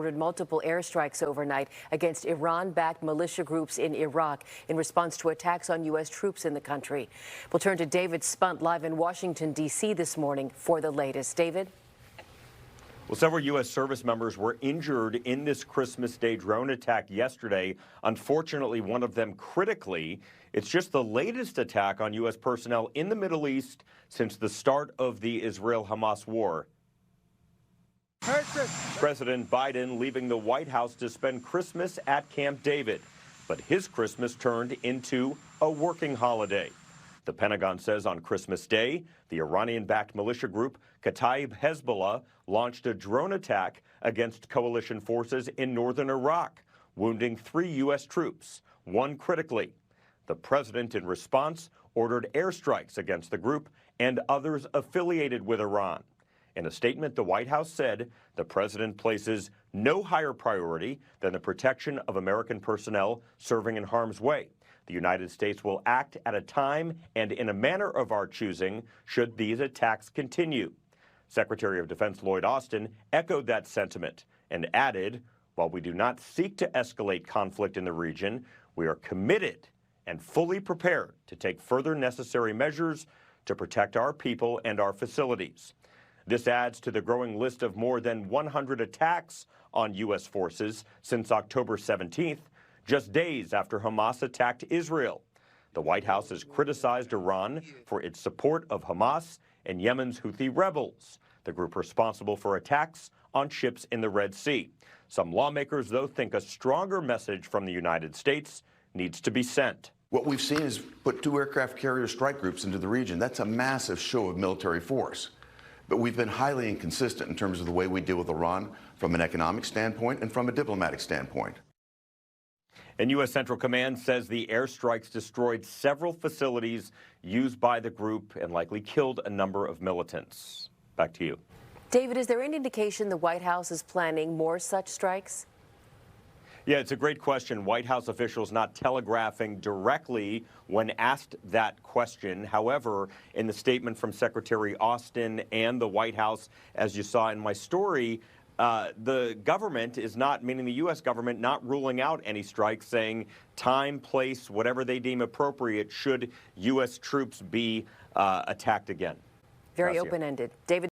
ordered multiple airstrikes overnight against Iran-backed militia groups in Iraq in response to attacks on U.S. troops in the country. We'll turn to David Spunt live in Washington, D.C. this morning for the latest. David? Well, several U.S. service members were injured in this Christmas Day drone attack yesterday. Unfortunately, one of them critically. It's just the latest attack on U.S. personnel in the Middle East since the start of the Israel-Hamas war. President Biden leaving the White House to spend Christmas at Camp David. But his Christmas turned into a working holiday. The Pentagon says on Christmas Day, the Iranian-backed militia group Kataib Hezbollah launched a drone attack against coalition forces in northern Iraq, wounding 3 U.S. troops, 1 critically. The president, in response, ordered airstrikes against the group and others affiliated with Iran. In a statement, the White House said the president places no higher priority than the protection of American personnel serving in harm's way. The United States will act at a time and in a manner of our choosing should these attacks continue. Secretary of Defense Lloyd Austin echoed that sentiment and added, while we do not seek to escalate conflict in the region, we are committed and fully prepared to take further necessary measures to protect our people and our facilities. This adds to the growing list of more than 100 attacks on U.S. forces since October 17th, just days after Hamas attacked Israel. The White House has criticized Iran for its support of Hamas and Yemen's Houthi rebels, the group responsible for attacks on ships in the Red Sea. Some lawmakers, though, think a stronger message from the United States needs to be sent. What we've seen is put 2 aircraft carrier strike groups into the region. That's a massive show of military force. But we've been highly inconsistent in terms of the way we deal with Iran from an economic standpoint and from a diplomatic standpoint. And U.S. Central Command says the airstrikes destroyed several facilities used by the group and likely killed a number of militants. Back to you. David, is there any indication the White House is planning more such strikes? Yeah, it's a great question. White House officials not telegraphing directly when asked that question. However, in the statement from Secretary Austin and the White House, as you saw in my story, the government is not, meaning the U.S. government, not ruling out any strikes, saying time, place, whatever they deem appropriate should U.S. troops be attacked again. Very open-ended. David.